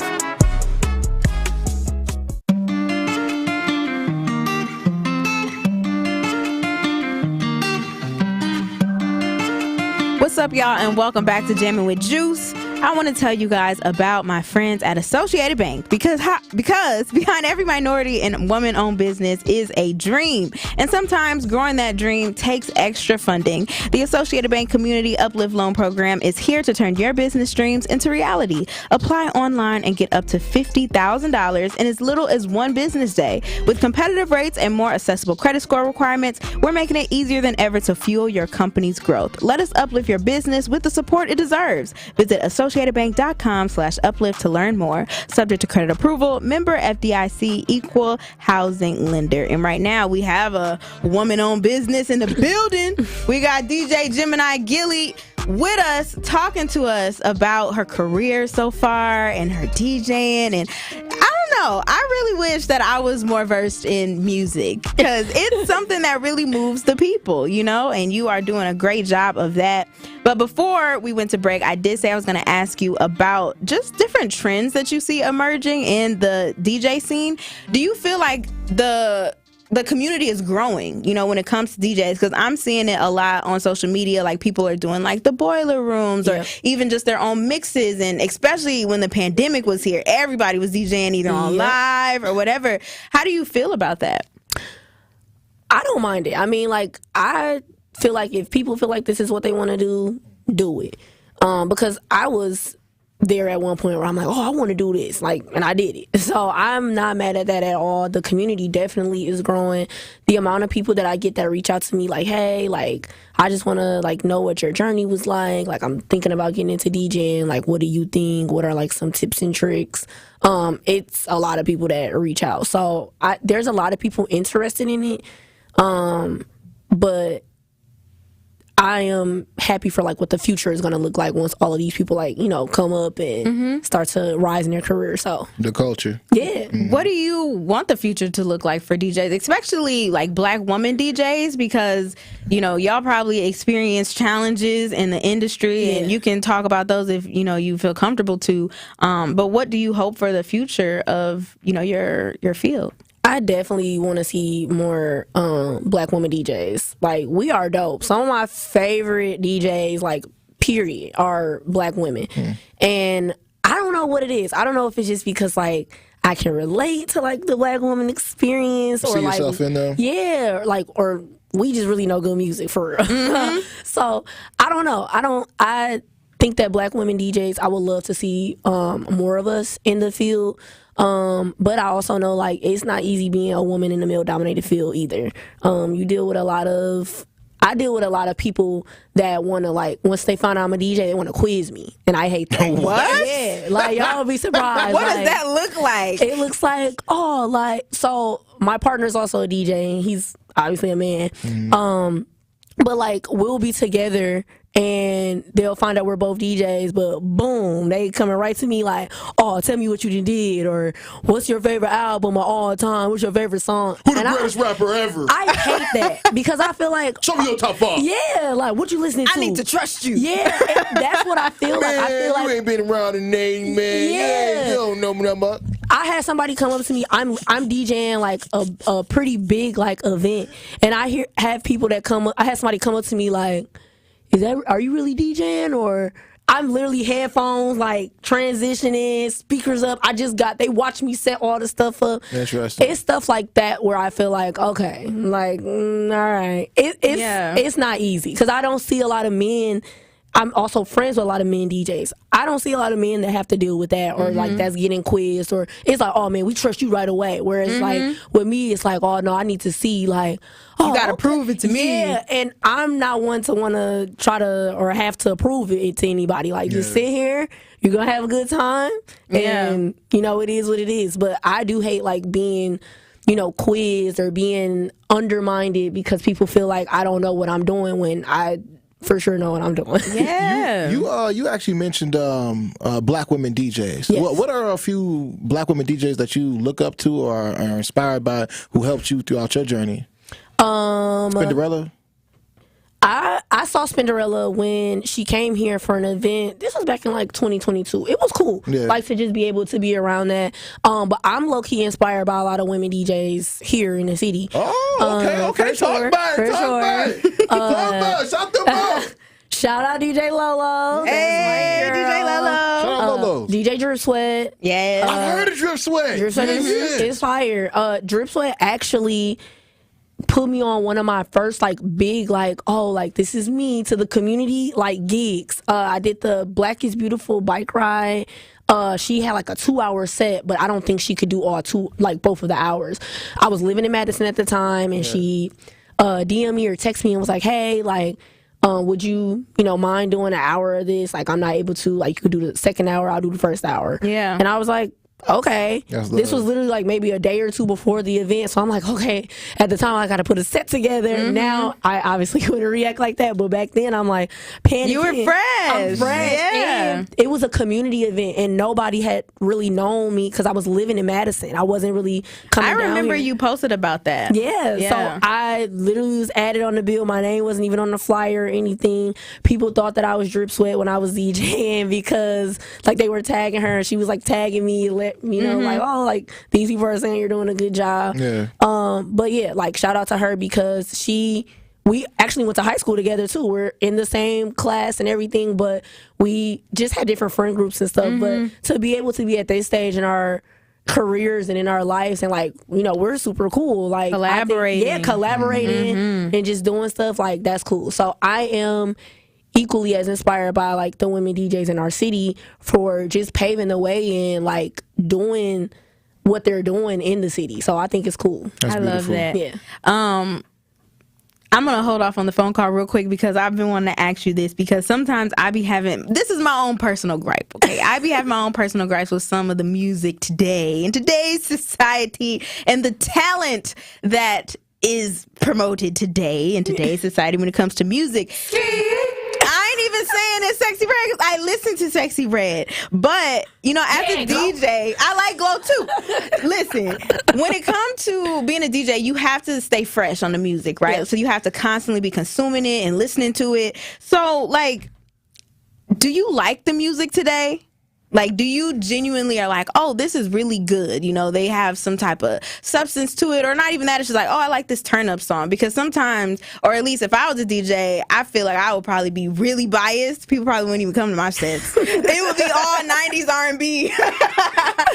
What's up, y'all, and welcome back to Jammin' with Juice. I want to tell you guys about my friends at Associated Bank because behind every minority and woman-owned business is a dream, and sometimes growing that dream takes extra funding. The Associated Bank Community Uplift Loan Program is here to turn your business dreams into reality. Apply online and get up to $50,000 in as little as one business day. With competitive rates and more accessible credit score requirements, we're making it easier than ever to fuel your company's growth. Let us uplift your business with the support it deserves. Visit associatedbank.com/uplift to learn more. Subject to credit approval, member FDIC, equal housing lender. And right now we have a woman-owned business in the building. We got DJ Gemini Gilly with us, talking to us about her career so far and her DJing. And I don't know, I really wish that I was more versed in music because it's something that really moves the people, you know, and you are doing a great job of that. But before we went to break, I did say I was going to ask you about just different trends that you see emerging in the DJ scene. Do you feel like the community is growing, you know, when it comes to DJs? Because I'm seeing it a lot on social media, like people are doing like the boiler rooms or even just their own mixes. And especially when the pandemic was here, everybody was DJing either on live or whatever. How do you feel about that? I don't mind it. I mean, like, I feel like if people feel like this is what they want to do it. Because I was there at one point where I'm like, oh, I want to do this, like, and I did it. So I'm not mad at that at all. The community definitely is growing. The amount of people that I get that reach out to me like, hey, like, I just want to like know what your journey was like. Like, I'm thinking about getting into DJing. Like, what do you think? What are like some tips and tricks? It's a lot of people that reach out. So there's a lot of people interested in it. But I am happy for like what the future is going to look like once all of these people like, you know, come up and start to rise in their career. So the culture. Yeah. What do you want the future to look like for DJs, especially like Black woman DJs? Because, you know, y'all probably experience challenges in the industry and you can talk about those if, you know, you feel comfortable to. But what do you hope for the future of, you know, your field? I definitely want to see more Black women DJs. Like, we are dope. Some of my favorite DJs, like, period, are Black women. And I don't know what it is. I don't know if it's just because, like, I can relate to, like, the Black woman experience. Or see like, yourself in there? Yeah, or, like, or we just really know good music, for real. So, I don't know. I think that Black women DJs, I would love to see more of us in the field. But I also know, like, it's not easy being a woman in a male-dominated field either. You deal with I deal with a lot of people that want to, like, once they find out I'm a DJ, they want to quiz me, and I hate that. What? Yeah, like, y'all be surprised. What like, does that look like? It looks like, oh, like, so my partner's also a DJ, and he's obviously a man. But, like, we'll be together, and they'll find out we're both DJs, but boom, they coming right to me like, oh, tell me what you did, or what's your favorite album of all time, what's your favorite song? Who the greatest rapper ever? I hate that, because I feel like, show me your top 5. Yeah, like, what you listening to? I need to trust you. Yeah, that's what I feel man, like. I feel like you ain't been around the name, man. Yeah. You don't know nothing about. I had somebody come up to me. I'm DJing like a pretty big like event, and I have people that come up. I had somebody come up to me like, are you really DJing? Or I'm literally headphones, like transitioning, speakers up. They watch me set all the stuff up. Interesting. It's stuff like that where I feel like, okay, like, all right. It's not easy because I don't see a lot of men. I'm also friends with a lot of men DJs. I don't see a lot of men that have to deal with that or like that's getting quizzed, or it's like, oh man, we trust you right away. Whereas like with me, it's like, oh no, I need to see like, oh, you gotta prove it to me. Yeah, and I'm not one to want to try to or have to prove it to anybody. Like just sit here, you're gonna have a good time, and you know it is what it is. But I do hate like being, you know, quizzed or being undermined because people feel like I don't know what I'm doing when I for sure know what I'm doing. Yeah. You actually mentioned Black women DJs. Yes. What are a few Black women DJs that you look up to or are inspired by who helped you throughout your journey? Spinderella? I saw Spinderella when she came here for an event. This was back in like 2022. It was cool, like to just be able to be around that. But I'm low key inspired by a lot of women DJs here in the city. Oh, okay. Talk about it. Shout them out. Shout out DJ Lolo. Hey, DJ Lolo. DJ Drip Sweat. Yeah. I've heard of Drip Sweat. Drip Sweat is fire. Drip Sweat actually put me on one of my first like big like this is me to the community like gigs. I did the Black is Beautiful bike ride. She had like a 2-hour set, but I don't think she could do both of the hours. I was living in Madison at the time, and she DM me or text me and was like, hey, like, would you mind doing an hour of this? Like, I'm not able to, like, you could do the second hour, I'll do the first hour. Yeah. And I was like, okay. This was literally like maybe a day or two before the event, so I'm like, okay. At the time, I got to put a set together. Mm-hmm. Now, I obviously couldn't react like that, but back then, I'm like, panicking. You were fresh. I'm fresh. Yeah. And it was a community event, and nobody had really known me because I was living in Madison. I wasn't really coming down I remember here. you posted about that. Yeah, so I literally was added on the bill. My name wasn't even on the flyer or anything. People thought that I was Drip Sweat when I was DJing because like they were tagging her, and she was like tagging me, like, oh, like these people are saying you're doing a good job. Yeah. But yeah, like shout out to her because we actually went to high school together too. We're in the same class and everything, but we just had different friend groups and stuff. But to be able to be at this stage in our careers and in our lives, and like, we're super cool. Like collaborating. Collaborating and just doing stuff, like that's cool. So I am equally as inspired by like the women DJs in our city for just paving the way and like doing what they're doing in the city. So I think it's cool. That's love beautiful. that. Yeah. I'm going to hold off on the phone call real quick because I've been wanting to ask you this, because sometimes I be having, this is my own personal gripe, okay? I be having my own personal gripes with some of the music today, in today's society, and the talent that is promoted today in today's society when it comes to music. I ain't even saying it's Sexy Red because I listen to Sexy Red. But, as a DJ, I like Glow too. Listen, when it comes to being a DJ, you have to stay fresh on the music, right? Yeah. So you have to constantly be consuming it and listening to it. So, like, do you like the music today? Like, do you genuinely are like, oh, this is really good? They have some type of substance to it, or not even that. It's just like, oh, I like this turn up song. Because sometimes, or at least if I was a DJ, I feel like I would probably be really biased. People probably wouldn't even come to my sets. It would be all 90s R&B.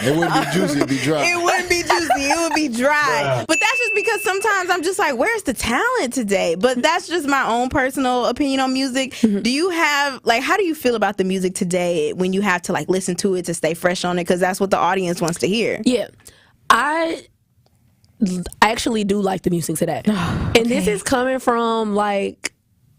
It wouldn't be juicy, it'd be dry. It wouldn't be juicy. It would be dry. But that's just because sometimes I'm just like, where's the talent today? But that's just my own personal opinion on music. Do you have, like, how do you feel about the music today when you have to, like, listen to it to stay fresh on it? Because that's what the audience wants to hear. Yeah. I actually do like the music today. And this is coming from, like,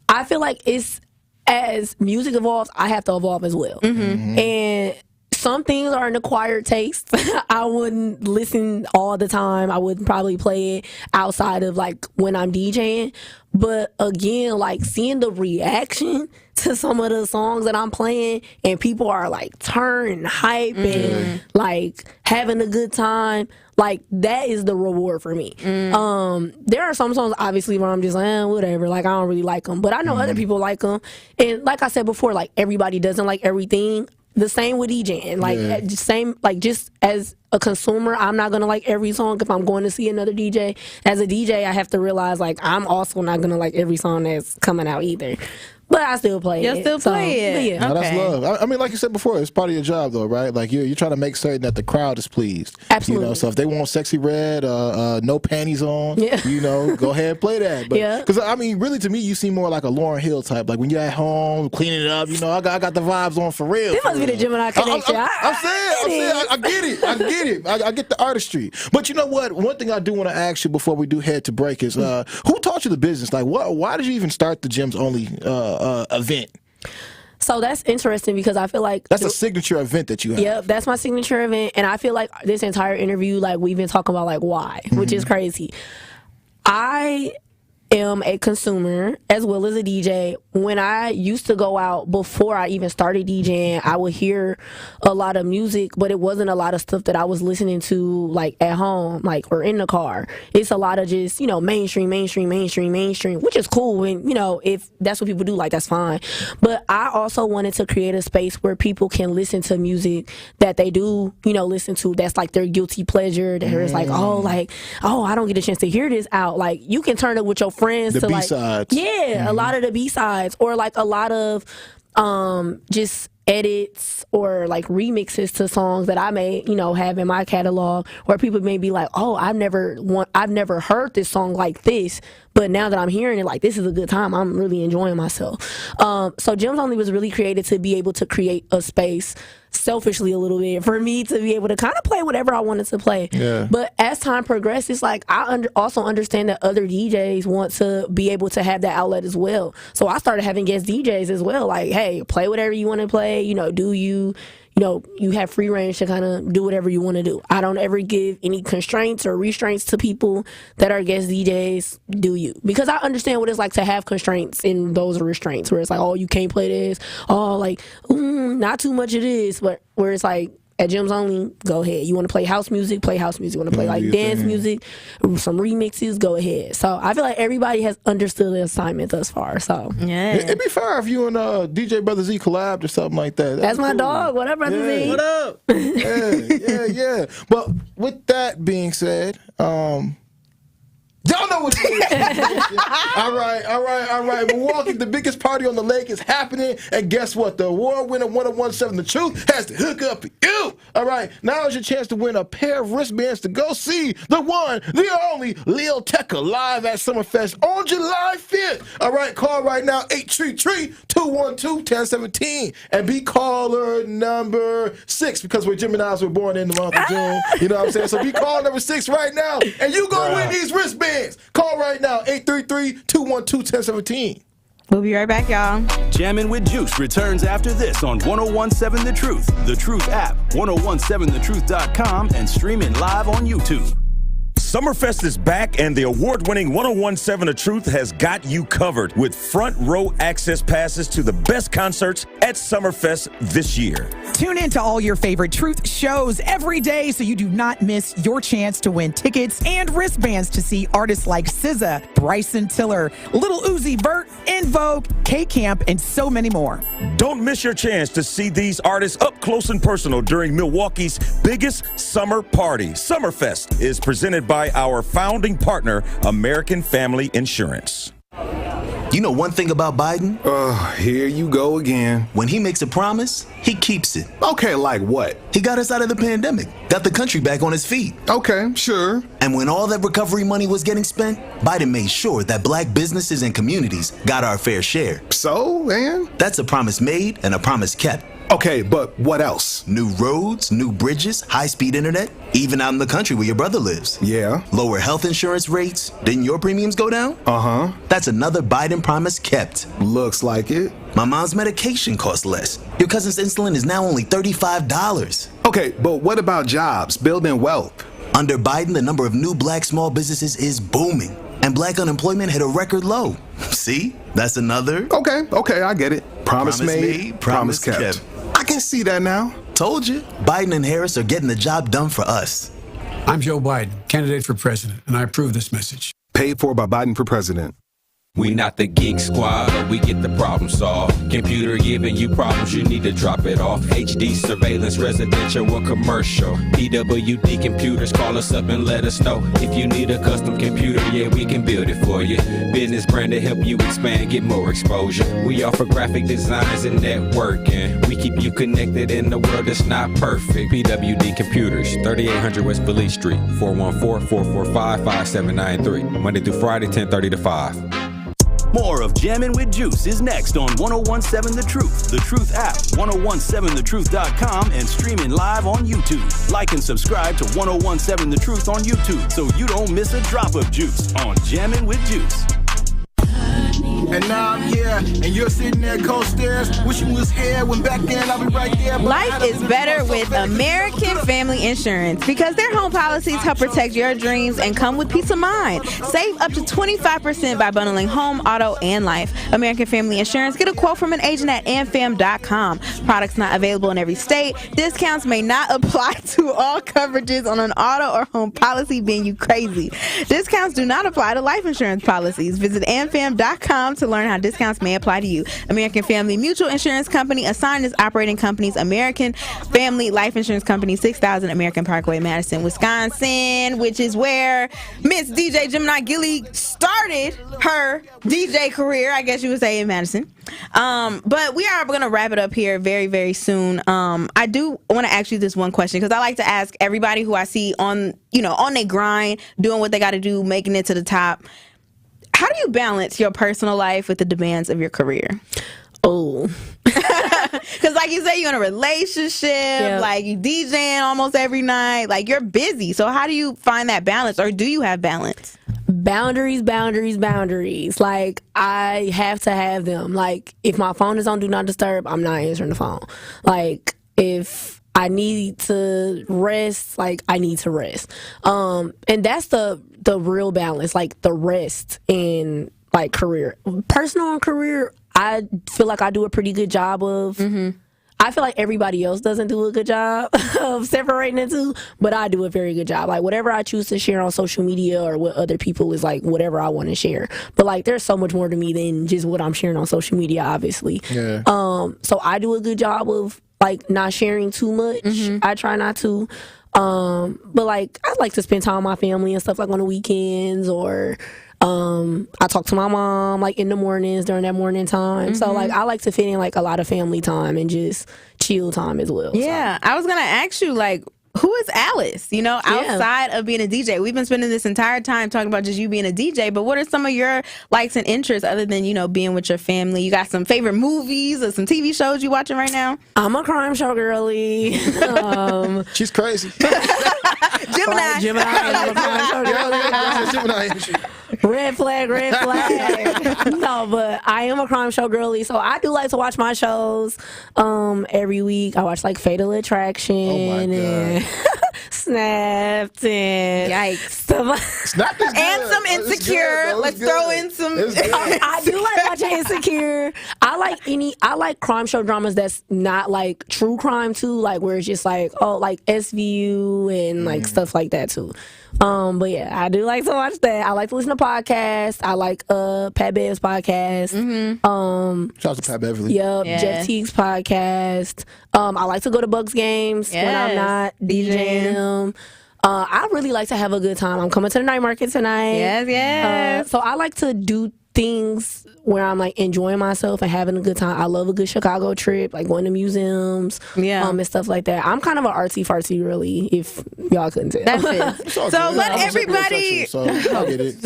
I feel like it's, as music evolves, I have to evolve as well. And some things are an acquired taste. I wouldn't listen all the time. I wouldn't probably play it outside of like when I'm DJing. But again, like seeing the reaction to some of the songs that I'm playing, and people are like turning hype and like having a good time, like that is the reward for me. There are some songs obviously where I'm just like, whatever, like I don't really like them, but I know other people like them. And like I said before, like everybody doesn't like everything. The same with DJing, like just as a consumer, I'm not gonna like every song if I'm going to see another DJ. As a DJ, I have to realize like I'm also not gonna like every song that's coming out either. But I still play it. You'll still play it. Yeah. No, that's love. I mean, like you said before, it's part of your job, though, right? Like you're trying to make certain that the crowd is pleased. Absolutely. So if they want Sexy Red, no panties on, go ahead and play that. But, because I mean, really, to me, you seem more like a Lauryn Hill type. Like when you're at home cleaning it up, I got the vibes on for real. This must be the Gemini connection. I'm saying, I get it. I get the artistry. But you know what? One thing I do want to ask you before we do head to break is, who taught you the business? Like, why did you even start the Gems Only event? So that's interesting because I feel like that's a signature event that you have. Yep, that's my signature event, and I feel like this entire interview, like we've been talking about, like why, which is crazy. I am a consumer as well as a DJ. When I used to go out before I even started DJing, I would hear a lot of music, but it wasn't a lot of stuff that I was listening to like at home, like or in the car. It's a lot of just, mainstream, which is cool. And, if that's what people do, like that's fine. But I also wanted to create a space where people can listen to music that they do, listen to. That's like their guilty pleasure. That it's like, I don't get a chance to hear this out. Like you can turn it with your friends the to B-sides. like, a lot of the B-sides, or like a lot of just edits or like remixes to songs that I may, have in my catalog, where people may be like, oh, I've never heard this song like this, but now that I'm hearing it, like, this is a good time. I'm really enjoying myself. So Gems Only was really created to be able to create a space, selfishly a little bit, for me to be able to kind of play whatever I wanted to play. Yeah. But as time progresses, like, I also understand that other DJs want to be able to have that outlet as well. So I started having guest DJs as well. Like, hey, play whatever you want to play. You have free range to kind of do whatever you want to do. I don't ever give any constraints or restraints to people that are guest DJs. Do you? Because I understand what it's like to have constraints and those are restraints, where it's like, oh, you can't play this. Oh, like, not too much it is. But where it's like, at Gems Only, go ahead. You want to play house music, play house music. You want to play like dance music, some remixes, go ahead. So I feel like everybody has understood the assignment thus far. So yeah, it'd be fire if you and DJ Brother Z collabed or something like that. That's my dog. What up, Brother Z? What up? Yeah. But with that being said, y'all know what it is. All right. Milwaukee, the biggest party on the lake is happening. And guess what? The award-winning 1017 The Truth has to hook up you. All right. Now is your chance to win a pair of wristbands to go see the one, the only Lil Tecca live at Summerfest on July 5th. All right. Call right now, 833-212-1017. And be caller number 6, because we're Geminis, we're born in the month of June. You know what I'm saying? So be caller number 6 right now. And you going to win these wristbands. Call right now, 833-212-1017. We'll be right back, y'all. Jammin' with Juice returns after this on 1017 The Truth, The Truth app, 1017thetruth.com, and streaming live on YouTube. Summerfest is back, and the award-winning 1017 The Truth has got you covered with front row access passes to the best concerts at Summerfest this year. Tune in to all your favorite Truth shows every day so you do not miss your chance to win tickets and wristbands to see artists like SZA, Bryson Tiller, Lil Uzi Vert, En Vogue, K-Camp, and so many more. Don't miss your chance to see these artists up close and personal during Milwaukee's biggest summer party. Summerfest is presented by our founding partner, American Family Insurance. You know one thing about Biden? Here you go again. When he makes a promise, he keeps it. Okay, like what? He got us out of the pandemic, got the country back on its feet. Okay, sure. And when all that recovery money was getting spent, Biden made sure that black businesses and communities got our fair share. So, and? That's a promise made and a promise kept. Okay, but what else? New roads, new bridges, high-speed internet, even out in the country where your brother lives. Yeah. Lower health insurance rates. Didn't your premiums go down? Uh-huh. That's another Biden promise kept. Looks like it. My mom's medication costs less. Your cousin's insulin is now only $35. Okay, but what about jobs, building wealth? Under Biden, the number of new black small businesses is booming, and black unemployment hit a record low. See? That's another... Okay, I get it. Promise made, promise kept. I can see that now. Told you. Biden and Harris are getting the job done for us. I'm Joe Biden, candidate for president, and I approve this message. Paid for by Biden for president. We not the geek squad, but we get the problem solved. Computer giving you problems, you need to drop it off. HD surveillance, residential or commercial. PWD computers, call us up and let us know. If you need a custom computer, yeah, we can build it for you. Business brand to help you expand, get more exposure. We offer graphic designs and networking. We keep you connected in the world that's not perfect. PWD Computers, 3800 West Belize Street, 414-445-5793. Monday through Friday, 10:30 to 5. More of Jammin' with Juice is next on 1017 The Truth, The Truth app, 1017thetruth.com, and streaming live on YouTube. Like and subscribe to 1017 The Truth on YouTube so you don't miss a drop of juice on Jammin' with Juice. And now I'm here, and you're sitting there cold stairs, wishing you was here when back then I'll be right there. Life is better with American Family Insurance because their home policies help protect your dreams and come with peace of mind. Save up to 25% by bundling home, auto, and life. American Family Insurance. Get a quote from an agent at amfam.com. Products not available in every state. Discounts may not apply to all coverages on an auto or home policy, being you crazy. Discounts do not apply to life insurance policies. Visit amfam.com to learn how discounts may apply to you. American Family Mutual Insurance Company assigned its operating companies American Family Life Insurance Company, 6000 American Parkway, Madison, Wisconsin, which is where Miss DJ Gemini Gilly started her DJ career, I guess you would say, in Madison. But we are going to wrap it up here very, very soon. I do want to ask you this one question, because I like to ask everybody who I see on their grind, doing what they got to do, making it to the top. How do you balance your personal life with the demands of your career? Oh, because like you say, you're in a relationship, like you DJing almost every night, like you're busy. So how do you find that balance, or do you have balance? Boundaries. Like, I have to have them. Like, if my phone is on Do Not Disturb, I'm not answering the phone. Like, if I need to rest, like, I need to rest. And that's the real balance, like the rest in like career. Personal and career, I feel like I do a pretty good job of. I feel like everybody else doesn't do a good job of separating the two, but I do a very good job. Like, whatever I choose to share on social media or with other people is like whatever I want to share. But like, there's so much more to me than just what I'm sharing on social media, obviously. Yeah. So I do a good job of like not sharing too much. I try not to. But like, I like to spend time with my family and stuff, like on the weekends, or I talk to my mom like in the mornings during that morning time. So like, I like to fit in like a lot of family time and just chill time as well. Yeah, I was gonna ask you, like, who is Alice? Outside of being a DJ, we've been spending this entire time talking about just you being a DJ. But what are some of your likes and interests other than being with your family? You got some favorite movies or some TV shows you watching right now? I'm a crime show girly. She's crazy. Gemini. I'm a crime show girly. Gemini. Red flag. No, but I am a crime show girly, so I do like to watch my shows every week. I watch like Fatal Attraction and Snapped and yikes Snapped is good. And some Insecure. Let's throw in some. I do like watching Insecure. I like crime show dramas that's not like true crime too, like where it's just like like SVU and like stuff like that too. But yeah, I do like to watch that. I like to listen to podcasts. I like Pat Bev's podcast. Shout out to Pat Beverly. Yep, Jeff Teague's podcast. I like to go to Bucks games when I'm not DJing. I really like to have a good time. I'm coming to the night market tonight. Yes. So I like to do things where I'm like enjoying myself and having a good time. I love a good Chicago trip, like going to museums, and stuff like that. I'm kind of an artsy fartsy, really, if y'all couldn't tell. That's it. So let everybody. So I get it.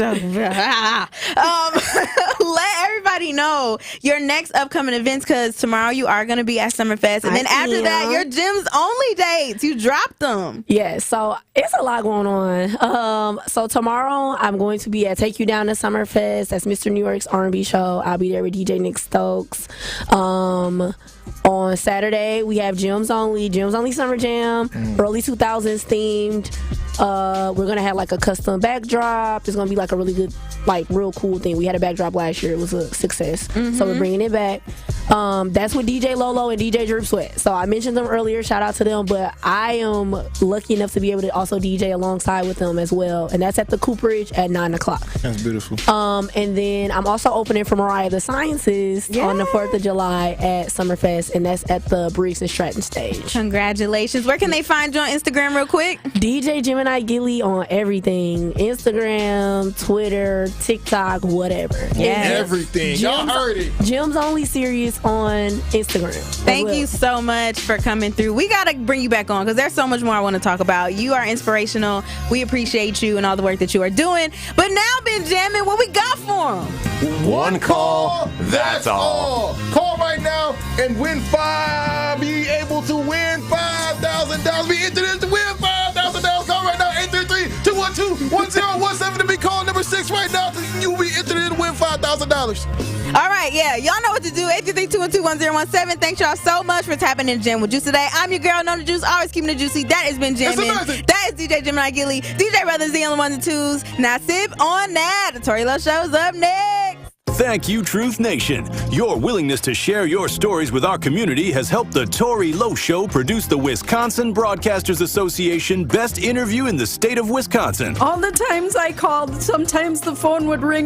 Let everybody know your next upcoming events, because tomorrow you are going to be at Summerfest, and then after that, your Gym's only dates. You dropped them. Yeah, so it's a lot going on. So tomorrow I'm going to be at Take You Down to Summerfest. That's Mr. New York's R&B show. I'll be there with DJ Nick Stokes. On Saturday we have Gyms Only Summer Jam, early 2000s themed. We're gonna have like a custom backdrop. It's gonna be like a really good, like real cool thing. We had a backdrop last year. It was a success. So we're bringing it back. That's with DJ Lolo and DJ Drip Sweat. So I mentioned them earlier. Shout out to them. But I am lucky enough to be able to also DJ alongside with them as well. And that's at the Cooperage at 9 o'clock. That's beautiful. And then I'm also opening for Mariah the Sciences on the 4th of July at Summerfest. And that's at the Briggs and Stratton stage. Congratulations. Where can they find you on Instagram real quick? DJ Gemini Gilly on everything. Instagram, Twitter, TikTok, whatever. Everything. Y'all heard it. Gyms Only Series on Instagram. Thank you so much for coming through. We got to bring you back on because there's so much more I want to talk about. You are inspirational. We appreciate you and all the work that you are doing. But now, Ben Jammin, what we got for him? One call, that's all. Call right now and win be able to win $5,000. Be entered to win $5,000. Call right now, 833-212-1017 to be call number 6 right now. You will be entered to win $5,000. All right, y'all know what to do. 833-212-1017. Thanks y'all so much for tapping in Jam with Juice today. I'm your girl, Nona Juice, always keeping it juicy. That has been Jammin. That is DJ Gemini Gilly. DJ Brothers, the only ones and twos. Now sip on that. The Tori Lowe Show's up next. Thank you, Truth Nation. Your willingness to share your stories with our community has helped the Tori Lowe Show produce the Wisconsin Broadcasters Association Best Interview in the state of Wisconsin. All the times I called, sometimes the phone would ring